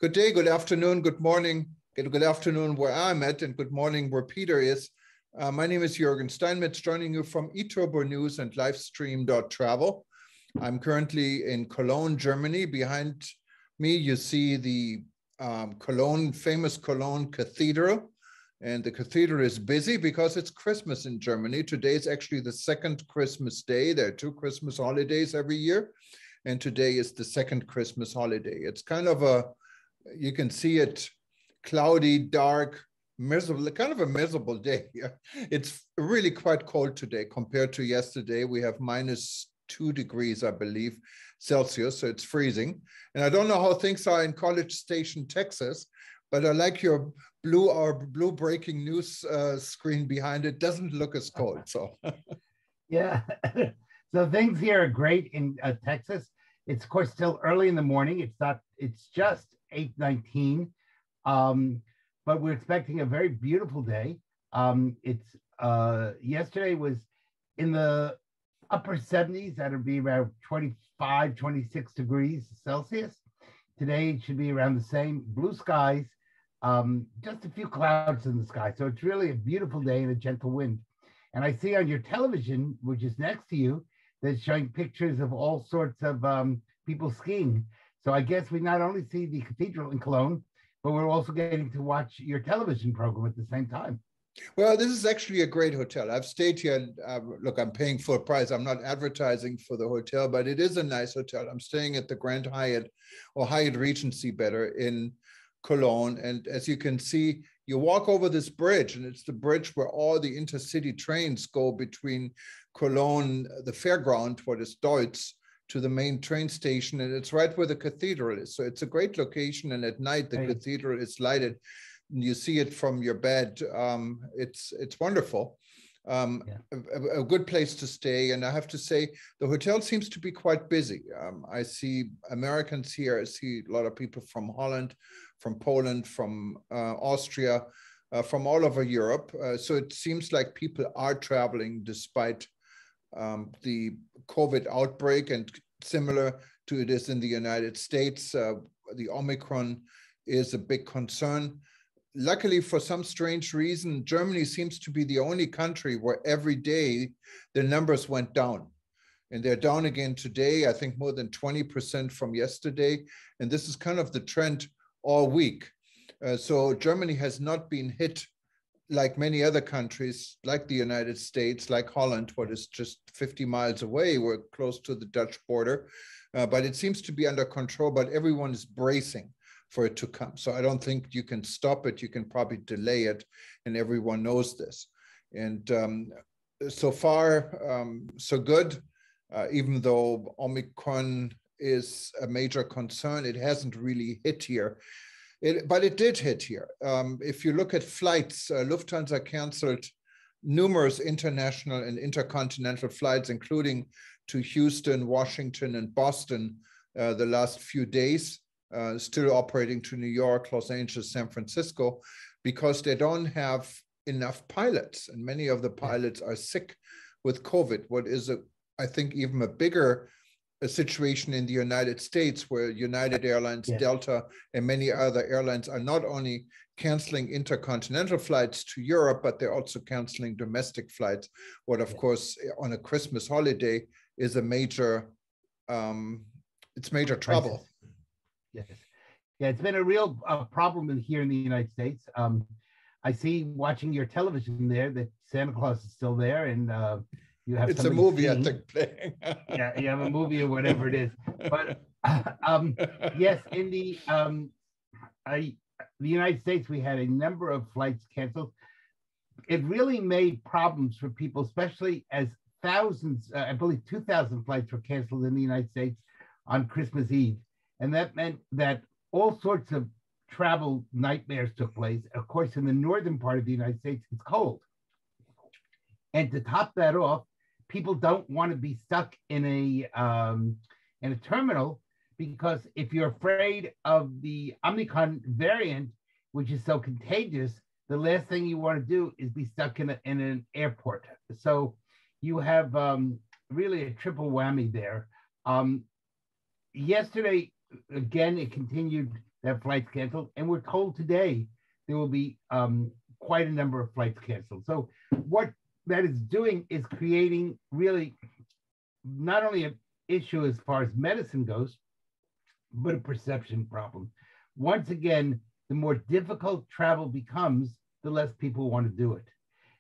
Good day, good afternoon, good morning, good afternoon where I'm at, and good morning where Peter is. My name is Juergen Steinmetz, joining you from eTurboNews and livestream.travel. I'm currently in Cologne, Germany. Behind me, you see the famous Cologne Cathedral. And the cathedral is busy because it's Christmas in Germany. Today is actually the second Christmas day. There are two Christmas holidays every year. And today is the second Christmas holiday. It's kind of you can see it, cloudy, dark, miserable, kind of a miserable day. It's really quite cold today compared to yesterday. We have -2 degrees, I believe, Celsius, so it's freezing. And I don't know how things are in College Station, Texas, but I like your blue breaking news screen behind it. Doesn't look as cold, so. Yeah, so things here are great in Texas. It's of course still early in the morning. It's just 8:19, but we're expecting a very beautiful day. Yesterday was in the upper 70s. That'll be around 25, 26 degrees Celsius. Today it should be around the same. Blue skies, just a few clouds in the sky. So it's really a beautiful day and a gentle wind. And I see on your television, which is next to you, that's showing pictures of all sorts of people skiing. So I guess we not only see the cathedral in Cologne, but we're also getting to watch your television program at the same time. Well, this is actually a great hotel. I've stayed here. Look, I'm paying full price. I'm not advertising for the hotel, but it is a nice hotel. I'm staying at the Grand Hyatt, or Hyatt Regency better, in Cologne. And as you can see, you walk over this bridge, and it's the bridge where all the intercity trains go between Cologne, the fairground, what is Deutz, to the main train station. And it's right where the cathedral is. So it's a great location. And at night, the cathedral is lighted. You see it from your bed. It's wonderful. A good place to stay. And I have to say, the hotel seems to be quite busy. I see Americans here. I see a lot of people from Holland, from Poland, from Austria, from all over Europe. So it seems like people are traveling despite the COVID outbreak, and similar to it is in the United States. The Omicron is a big concern. Luckily, for some strange reason, Germany seems to be the only country where every day the numbers went down. And they're down again today, I think more than 20% from yesterday. And this is kind of the trend all week. So Germany has not been hit like many other countries, like the United States, like Holland, what is just 50 miles away. We're close to the Dutch border, but it seems to be under control, but everyone is bracing for it to come. So I don't think you can stop it. You can probably delay it, and everyone knows this. And so far, so good. Even though Omicron is a major concern, it hasn't really hit here. But it did hit here. If you look at flights, Lufthansa canceled numerous international and intercontinental flights, including to Houston, Washington, and Boston the last few days, still operating to New York, Los Angeles, San Francisco, because they don't have enough pilots. And many of the pilots are sick with COVID. What is, I think, even a bigger situation in the United States, where United Airlines, Delta, and many other airlines are not only canceling intercontinental flights to Europe, but they're also canceling domestic flights. What, of course, on a Christmas holiday is a major, it's major trouble. Yes. Yeah, it's been a real problem here in the United States. I see, watching your television there, that Santa Claus is still there, and you have it's a movie, I think, playing. Yeah, you have a movie or whatever it is. But yes, in the United States, we had a number of flights canceled. It really made problems for people, especially as thousands, I believe 2,000 flights were canceled in the United States on Christmas Eve. And that meant that all sorts of travel nightmares took place. Of course, in the northern part of the United States, it's cold. And to top that off, people don't want to be stuck in a terminal, because if you're afraid of the Omicron variant, which is so contagious, the last thing you want to do is be stuck in an airport. So you have really a triple whammy there. Yesterday, again, it continued to have flights canceled. And we're told today there will be quite a number of flights canceled. So what that is doing is creating really not only an issue as far as medicine goes, but a perception problem. Once again, the more difficult travel becomes, the less people want to do it.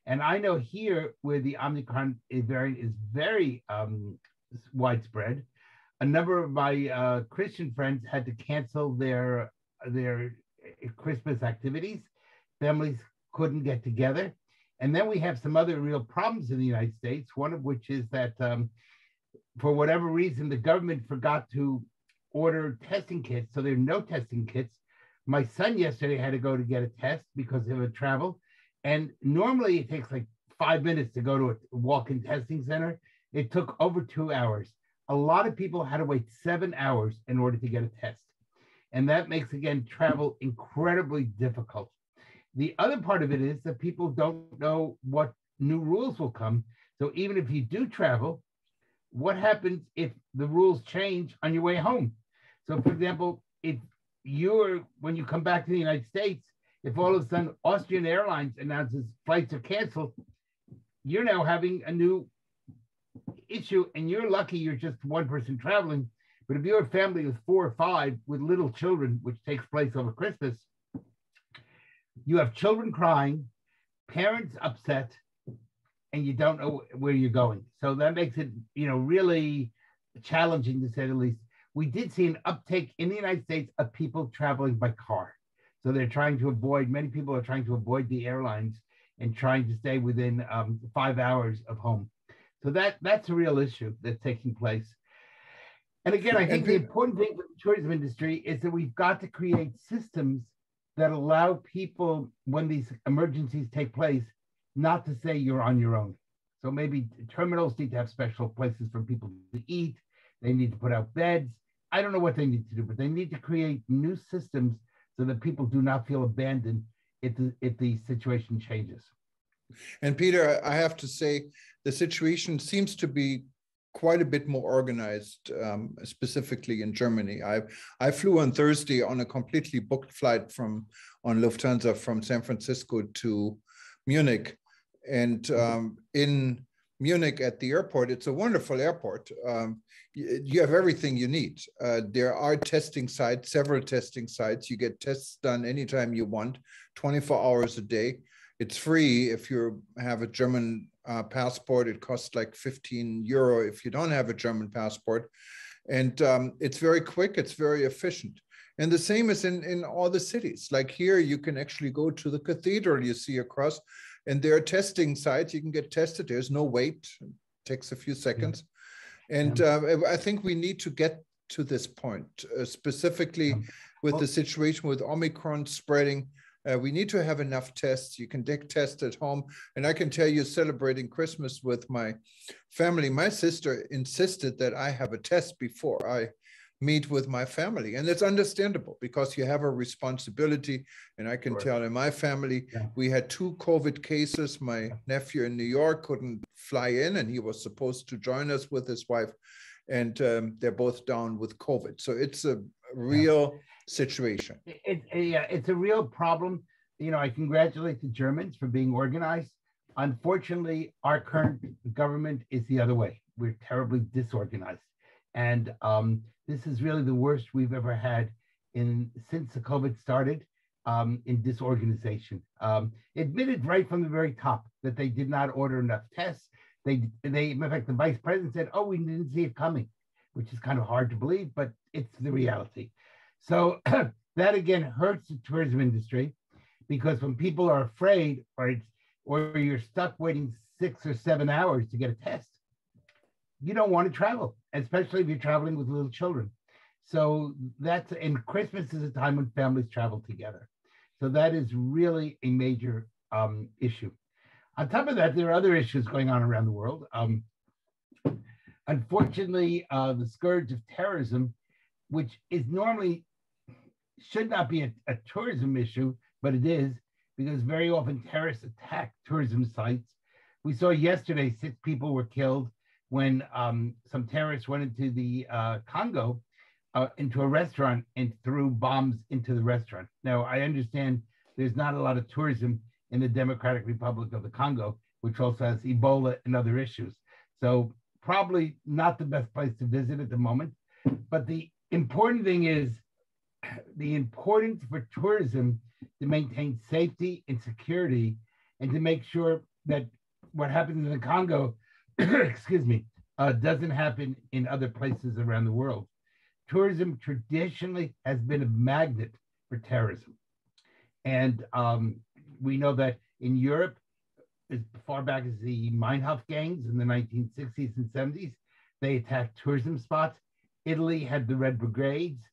And I know here where the Omicron variant is very widespread, a number of my Christian friends had to cancel their Christmas activities. Families couldn't get together. And then we have some other real problems in the United States, one of which is that for whatever reason, the government forgot to order testing kits. So there are no testing kits. My son yesterday had to go to get a test because of a travel. And normally it takes like 5 minutes to go to a walk-in testing center. It took over 2 hours. A lot of people had to wait 7 hours in order to get a test. And that makes, again, travel incredibly difficult. The other part of it is that people don't know what new rules will come. So even if you do travel, what happens if the rules change on your way home? So for example, when you come back to the United States, if all of a sudden Austrian Airlines announces flights are canceled, you're now having a new issue, and you're lucky you're just one person traveling. But if you're a family of 4 or 5 with little children, which takes place over Christmas, you have children crying, parents upset, and you don't know where you're going. So that makes it, really challenging, to say the least. We did see an uptake in the United States of people traveling by car. So many people are trying to avoid the airlines and trying to stay within 5 hours of home. So that's a real issue that's taking place. And again, I think the important thing with the tourism industry is that we've got to create systems that allow people, when these emergencies take place, not to say you're on your own. So maybe terminals need to have special places for people to eat. They need to put out beds. I don't know what they need to do, but they need to create new systems so that people do not feel abandoned if the situation changes. And Peter, I have to say, the situation seems to be quite a bit more organized, specifically in Germany. I flew on Thursday on a completely booked flight on Lufthansa from San Francisco to Munich. And in Munich at the airport, it's a wonderful airport. You have everything you need. There are testing sites, several testing sites. You get tests done anytime you want, 24 hours a day. It's free if you have a German passport. It costs like 15 euro if you don't have a German passport. And it's very quick, it's very efficient. And the same is in all the cities. Like here, you can actually go to the cathedral you see across, and there are testing sites. You can get tested. There's no wait. It takes a few seconds. Yeah. And I think we need to get to this point, specifically with the situation with Omicron spreading. We need to have enough tests. You can test at home. And I can tell you, celebrating Christmas with my family, my sister insisted that I have a test before I meet with my family. And it's understandable because you have a responsibility. And I can tell in my family, we had 2 COVID cases. My nephew in New York couldn't fly in, and he was supposed to join us with his wife. And they're both down with COVID. So it's a real situation. It's a real problem. I congratulate the Germans for being organized. Unfortunately, our current government is the other way. We're terribly disorganized. And this is really the worst we've ever had since the COVID started in disorganization. Admitted right from the very top that they did not order enough tests. In fact, the vice president said, "Oh, we didn't see it coming," which is kind of hard to believe, but it's the reality. So that again hurts the tourism industry, because when people are afraid, or you're stuck waiting 6 or 7 hours to get a test, you don't want to travel, especially if you're traveling with little children. So and Christmas is a time when families travel together. So that is really a major issue. On top of that, there are other issues going on around the world. Unfortunately, the scourge of terrorism, which is normally should not be a tourism issue, but it is, because very often terrorists attack tourism sites. We saw yesterday 6 people were killed when some terrorists went into the Congo into a restaurant and threw bombs into the restaurant. Now, I understand there's not a lot of tourism in the Democratic Republic of the Congo, which also has Ebola and other issues. So probably not the best place to visit at the moment. But the important thing is the importance for tourism to maintain safety and security and to make sure that what happens in the Congo, excuse me, doesn't happen in other places around the world. Tourism traditionally has been a magnet for terrorism. And we know that in Europe, as far back as the Meinhof gangs in the 1960s and 70s, they attacked tourism spots. Italy had the Red Brigades,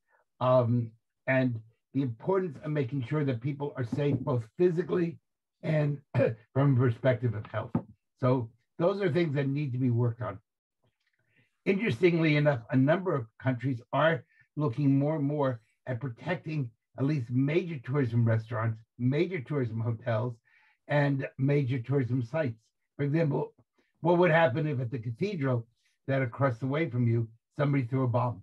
and the importance of making sure that people are safe both physically and from a perspective of health. So those are things that need to be worked on. Interestingly enough, a number of countries are looking more and more at protecting at least major tourism restaurants, major tourism hotels, and major tourism sites. For example, what would happen if at the cathedral that across the way from you, somebody threw a bomb?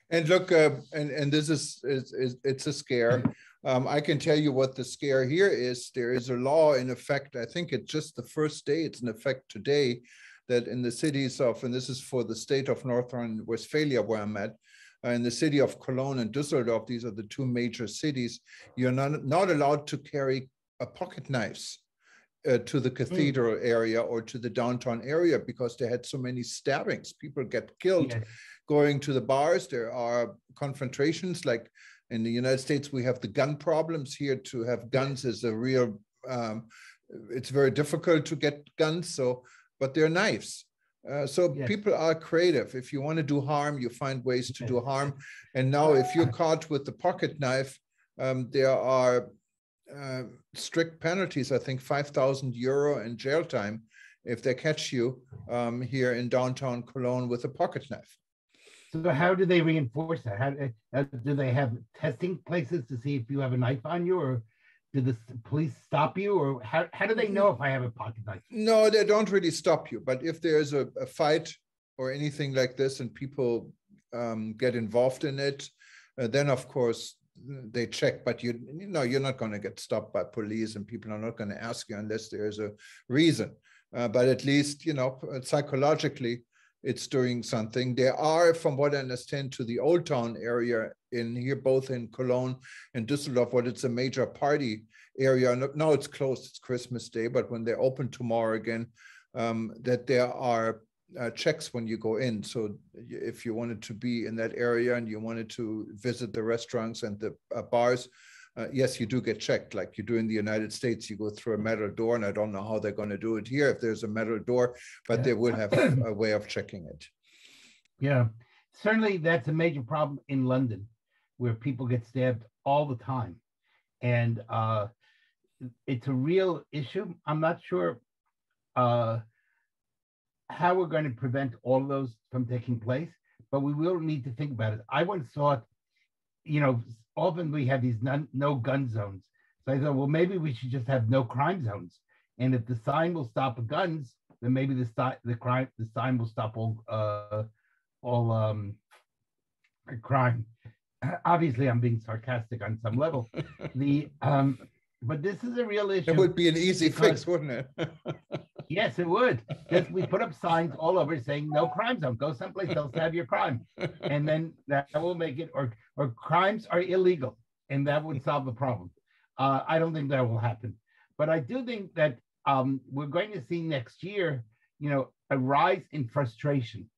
And look, and this is it's a scare. I can tell you what the scare here is. There is a law in effect. I think it's just the first day. It's in effect today, that in the cities of, and this is for the state of North Rhine-Westphalia where I'm at, in the city of Cologne and Düsseldorf, these are the two major cities, you're not allowed to carry pocket knives to the cathedral area or to the downtown area because they had so many stabbings. People get killed going to the bars. There are confrontations. Like in the United States, we have the gun problems. Here to have guns is a real, it's very difficult to get guns. So, but they're knives. People are creative. If you want to do harm, you find ways to do harm. And now if you're caught with the pocket knife, there are strict penalties. I think 5,000 euro in jail time if they catch you here in downtown Cologne with a pocket knife. So how do they reinforce that? How do they have testing places to see if you have a knife on you, or do the police stop you, or how do they know if I have a pocket knife? No, they don't really stop you. But if there's a fight or anything like this and people get involved in it, then of course they check. But you know, you're not going to get stopped by police, and people are not going to ask you unless there's a reason. But at least, you know, psychologically, it's doing something. There are, from what I understand, to the Old Town area in here, both in Cologne and Düsseldorf, what it's a major party area. Now it's closed, it's Christmas Day, but when they open tomorrow again, that there are checks when you go in. So if you wanted to be in that area and you wanted to visit the restaurants and the bars, yes, you do get checked like you do in the United States. You go through a metal door, and I don't know how they're going to do it here if there's a metal door, but they will have a way of checking it. Yeah, certainly that's a major problem in London, where people get stabbed all the time. And it's a real issue. I'm not sure how we're going to prevent all of those from taking place, but we will need to think about it. I once thought, you know, often we have these no gun zones. So I thought, well, maybe we should just have no crime zones. And if the sign will stop guns, then maybe the sign will stop all crime. Obviously, I'm being sarcastic on some level. But this is a real issue. It would be an easy fix, wouldn't it? Yes, it would. Just we put up signs all over saying no crime zone. Go someplace else to have your crime, and then that will make it. Or crimes are illegal, and that would solve the problem. I don't think that will happen, but I do think that we're going to see next year, you know, a rise in frustration,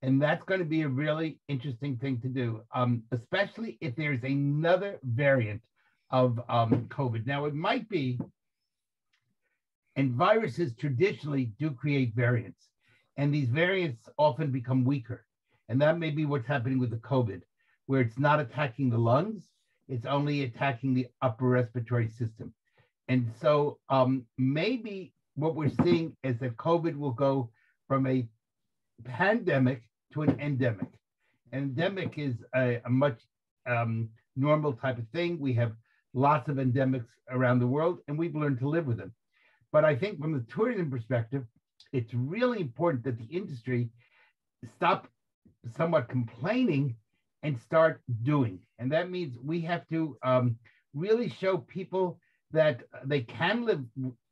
and that's going to be a really interesting thing to do, especially if there's another variant of COVID. Now, it might be. And viruses traditionally do create variants, and these variants often become weaker. And that may be what's happening with the COVID, where it's not attacking the lungs, it's only attacking the upper respiratory system. And so maybe what we're seeing is that COVID will go from a pandemic to an endemic. Endemic is a much normal type of thing. We have lots of endemics around the world, and we've learned to live with them. But I think from the tourism perspective, it's really important that the industry stop somewhat complaining and start doing. And that means we have to really show people that they can live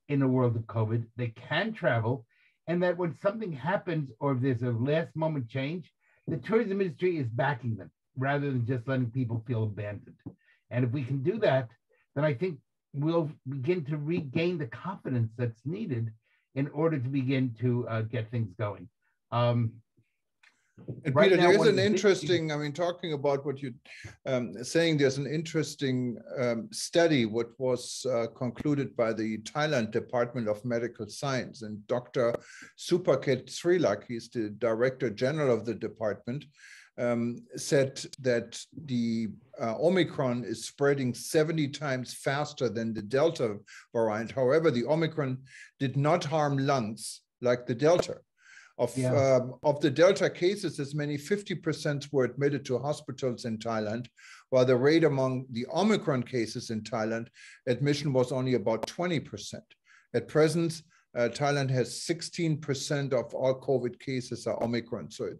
in a world of COVID, they can travel, and that when something happens or if there's a last moment change, the tourism industry is backing them rather than just letting people feel abandoned. And if we can do that, then I think we'll begin to regain the confidence that's needed in order to begin to get things going. And Peter, there is an interesting, I mean, talking about what you're saying, there's an interesting study what was concluded by the Thailand Department of Medical Science, and Dr. Supaket Srilak, he's the Director General of the department, said that the Omicron is spreading 70 times faster than the Delta variant. However, the Omicron did not harm lungs like the Delta. Of the Delta cases, as many 50% were admitted to hospitals in Thailand, while the rate among the Omicron cases in Thailand, admission was only about 20%. At present, Thailand has 16% of all COVID cases are Omicron. So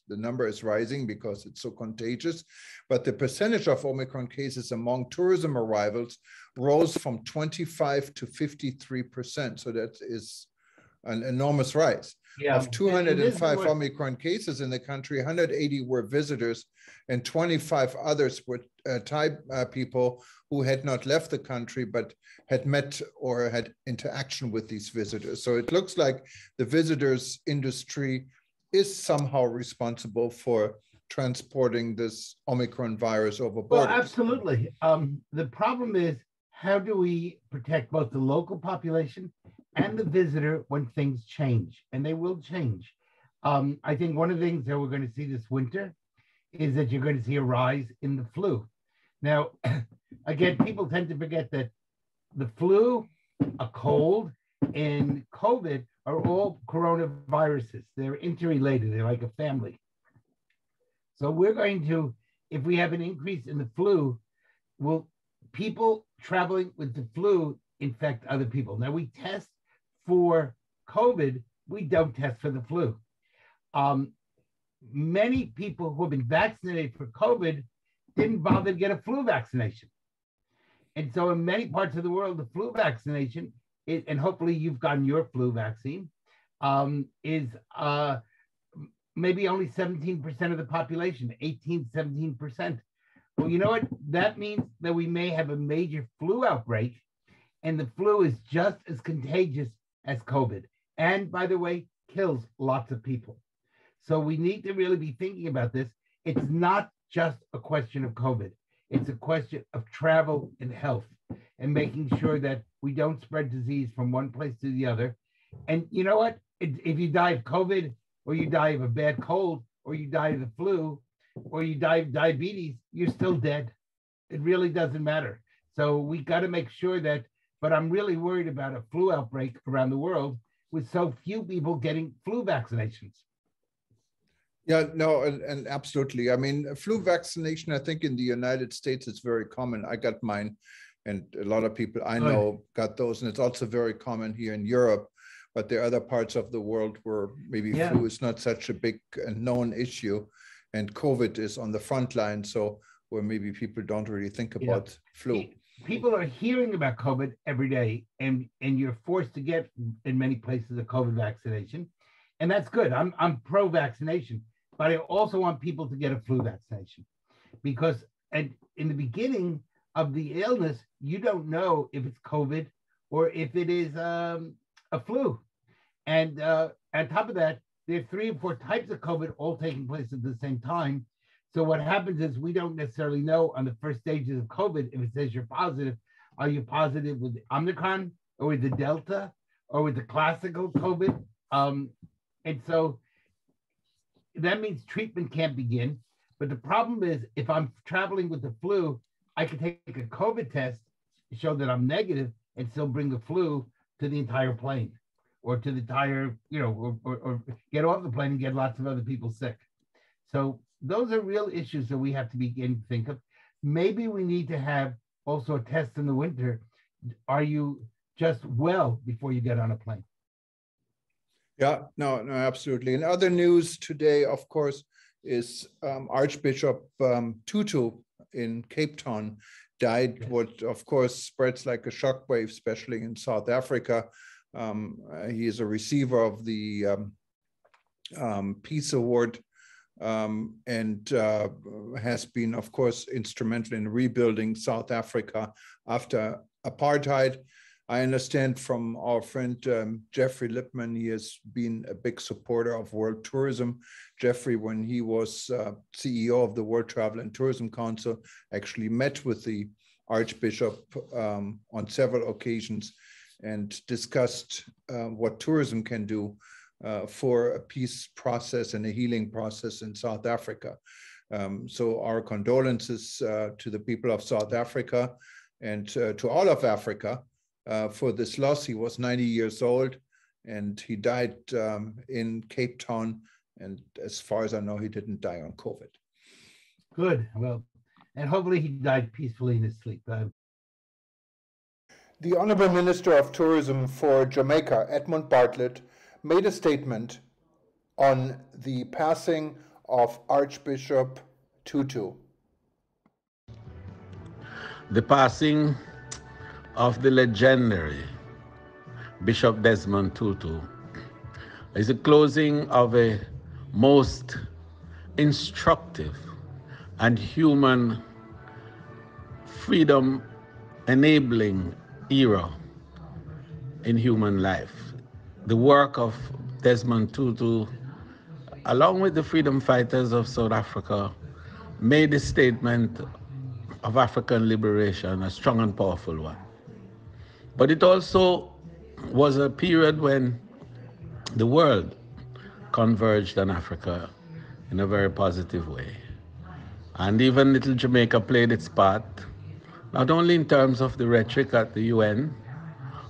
the number is rising because it's so contagious. But the percentage of Omicron cases among tourism arrivals rose from 25 to 53%. So that is an enormous rise. Yeah. Of 205 Omicron cases in the country, 180 were visitors and 25 others were Thai people who had not left the country but had met or had interaction with these visitors. So it looks like the visitors industry is somehow responsible for transporting this Omicron virus over borders. Well, absolutely. The problem is, how do we protect both the local population and the visitor when things change? And they will change. I think one of the things that we're going to see this winter is that you're going to see a rise in the flu. Now, again, people tend to forget that the flu, a cold, and COVID are all coronaviruses. They're interrelated. They're like a family. So we're going to, if we have an increase in the flu, will people traveling with the flu infect other people? Now, we test for COVID, we don't test for the flu. Many people who have been vaccinated for COVID didn't bother to get a flu vaccination. And so in many parts of the world, the flu vaccination, and hopefully you've gotten your flu vaccine, is maybe only 17% of the population, 18, 17%. Well, you know what? That means that we may have a major flu outbreak, and the flu is just as contagious as COVID. And by the way, kills lots of people. So we need to really be thinking about this. It's not just a question of COVID. It's a question of travel and health and making sure that we don't spread disease from one place to the other. And you know what? If you die of COVID, or you die of a bad cold, or you die of the flu, or you die of diabetes, you're still dead. It really doesn't matter. So we got to make sure that, but I'm really worried about a flu outbreak around the world with so few people getting flu vaccinations. Yeah, no, and absolutely. I mean, flu vaccination, I think in the United States, it's very common. I got mine, and a lot of people I know got those, and it's also very common here in Europe. But there are other parts of the world where maybe flu is not such a big and known issue, and COVID is on the front line. So where maybe people don't really think about flu. People are hearing about COVID every day, and you're forced to get in many places a COVID vaccination, and that's good. I'm pro-vaccination, but I also want people to get a flu vaccination, because in the beginning of the illness, you don't know if it's COVID or if it is a flu. And on top of that, there are 3 or 4 types of COVID all taking place at the same time. So what happens is we don't necessarily know on the first stages of COVID, if it says you're positive, are you positive with the Omicron or with the Delta or with the classical COVID? And so that means treatment can't begin. But the problem is, if I'm traveling with the flu, I can take a COVID test to show that I'm negative and still bring the flu to the entire plane, or to the entire, or get off the plane and get lots of other people sick. So those are real issues that we have to begin to think of. Maybe we need to have also a test in the winter. Are you just well before you get on a plane? Yeah, no, absolutely. In other news today, of course, is Archbishop Tutu in Cape Town died, what of course spreads like a shockwave, especially in South Africa. He is a receiver of the Peace Award and has been, of course, instrumental in rebuilding South Africa after apartheid. I understand from our friend Jeffrey Lipman, he has been a big supporter of world tourism. Jeffrey, when he was CEO of the World Travel and Tourism Council, actually met with the Archbishop on several occasions and discussed what tourism can do for a peace process and a healing process in South Africa. So our condolences to the people of South Africa and to all of Africa for this loss. He was 90 years old and he died in Cape Town. And as far as I know, he didn't die on COVID. Good. Well, and hopefully he died peacefully in his sleep. The Honorable Minister of Tourism for Jamaica, Edmund Bartlett, made a statement on the passing of Archbishop Tutu. The passing of the legendary Bishop Desmond Tutu is the closing of a most instructive and human freedom enabling era in human life. The work of Desmond Tutu, along with the freedom fighters of South Africa, made the statement of African liberation a strong and powerful one. But it also was a period when the world converged on Africa in a very positive way. And even little Jamaica played its part, not only in terms of the rhetoric at the UN,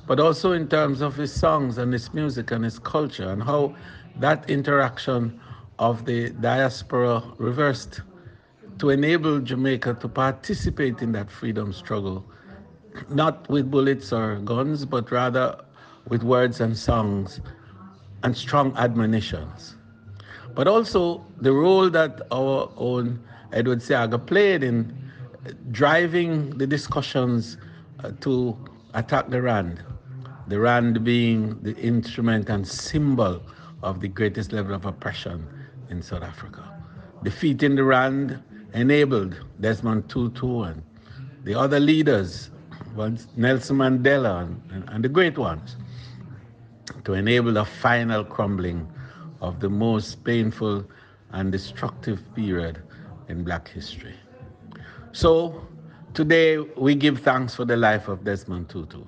but also in terms of his songs and his music and his culture, and how that interaction of the diaspora reversed to enable Jamaica to participate in that freedom struggle, not with bullets or guns, but rather with words and songs and strong admonitions. But also the role that our own Edward Seaga played in driving the discussions to attack the Rand being the instrument and symbol of the greatest level of oppression in South Africa. Defeating the Rand enabled Desmond Tutu and the other leaders, Nelson Mandela and the great ones, to enable the final crumbling of the most painful and destructive period in Black history. So today we give thanks for the life of Desmond Tutu.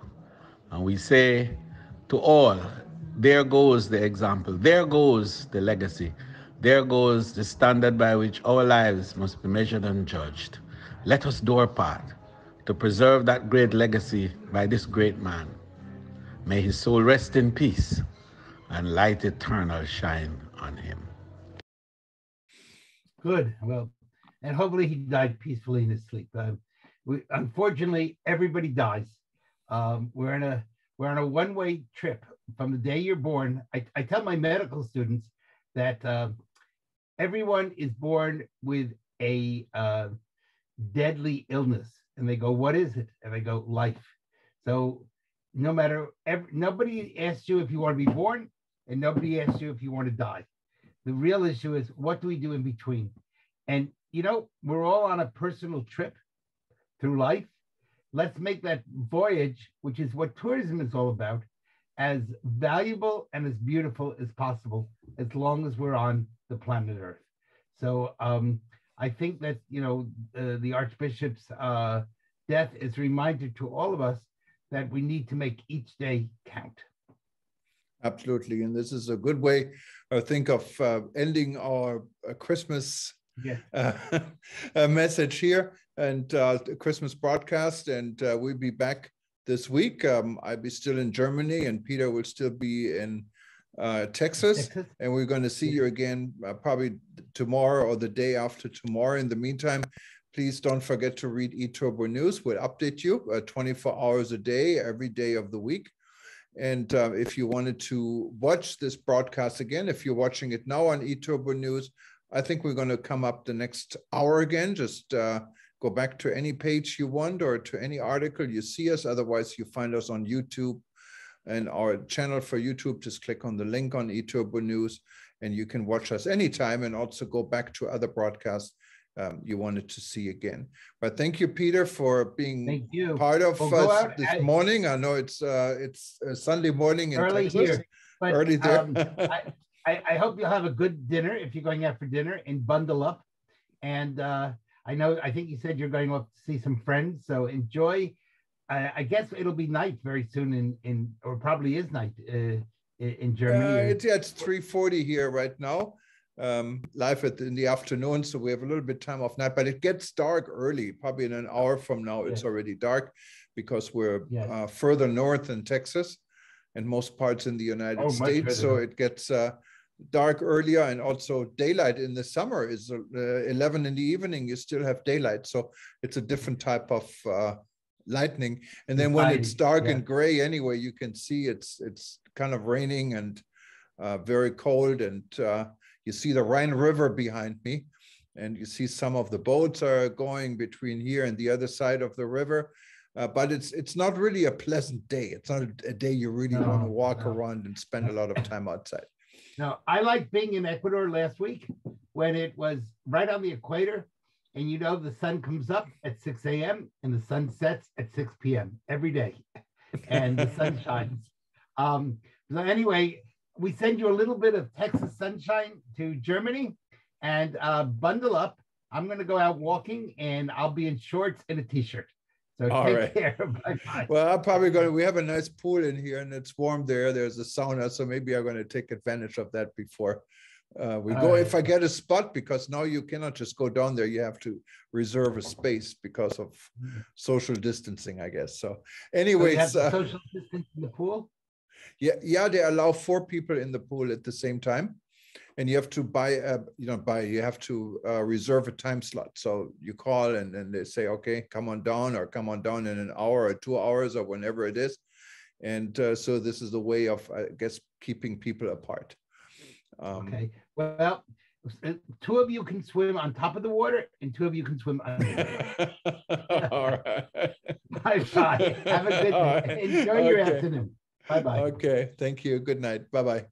And we say to all, there goes the example, there goes the legacy, there goes the standard by which our lives must be measured and judged. Let us do our part to preserve that great legacy by this great man. May his soul rest in peace and light eternal shine on him. Good. Well, and hopefully he died peacefully in his sleep. Unfortunately, everybody dies. We're on a one-way trip from the day you're born. I tell my medical students that everyone is born with a deadly illness, and they go, "What is it?" And I go, "Life." So no matter, nobody asks you if you want to be born, and nobody asks you if you want to die. The real issue is, what do we do in between? And you know, we're all on a personal trip through life. Let's make that voyage, which is what tourism is all about, as valuable and as beautiful as possible, as long as we're on the planet Earth. So I think that, you know, the Archbishop's death is a reminder to all of us that we need to make each day count. Absolutely. And this is a good way, I think, of ending our Christmas message here and Christmas broadcast. And we'll be back this week. I'll be still in Germany and Peter will still be in Texas. And we're going to see you again probably tomorrow or the day after tomorrow. In the meantime, please don't forget to read eTurboNews. We'll update you 24 hours a day, every day of the week. And if you wanted to watch this broadcast again, if you're watching it now on eTurboNews, I think we're going to come up the next hour again. Just go back to any page you want or to any article you see us. Otherwise, you find us on YouTube and our channel for YouTube. Just click on the link on eTurboNews and you can watch us anytime and also go back to other broadcasts you wanted to see again. But thank you, Peter, for being part of us this morning. I know it's Sunday morning in early Texas. Here, but, early there. I hope you'll have a good dinner if you're going out for dinner and bundle up. And I think you said you're going off to see some friends, so enjoy. I guess it'll be night very soon or probably is night in Germany. It's 3:40 here right now, live in the afternoon, so we have a little bit time off night, but it gets dark early. Probably in an hour from now, it's already dark because we're further north in Texas and most parts in the United States, so it gets dark earlier, and also daylight in the summer is 11 in the evening. You still have daylight, so it's a different type of lightning. And then when it's dark and gray anyway, you can see it's kind of raining and very cold, and you see the Rhine River behind me, and you see some of the boats are going between here and the other side of the river. But it's not really a pleasant day. It's not a day you really want to walk around and spend a lot of time outside. No, I like being in Ecuador last week when it was right on the equator, and the sun comes up at 6 a.m. and the sun sets at 6 p.m. every day, and the sun shines. So anyway, we send you a little bit of Texas sunshine to Germany, and bundle up. I'm going to go out walking, and I'll be in shorts and a t-shirt. So take care. Bye-bye. Well, I'm probably we have a nice pool in here and it's warm there. There's a sauna. So maybe I'm going to take advantage of that before we go. If I get a spot, because now you cannot just go down there. You have to reserve a space because of social distancing, I guess. So anyways. So you have social distance in the pool? Yeah, they allow 4 people in the pool at the same time. And you have to reserve a time slot. So you call and then they say, okay, come on down in an hour or 2 hours or whenever it is. And so this is the way of, I guess, keeping people apart. Okay. Well, 2 of you can swim on top of the water and 2 of you can swim under the water. All right. Bye-bye. Have a good day. Enjoy your afternoon. Bye-bye. Okay. Thank you. Good night. Bye-bye.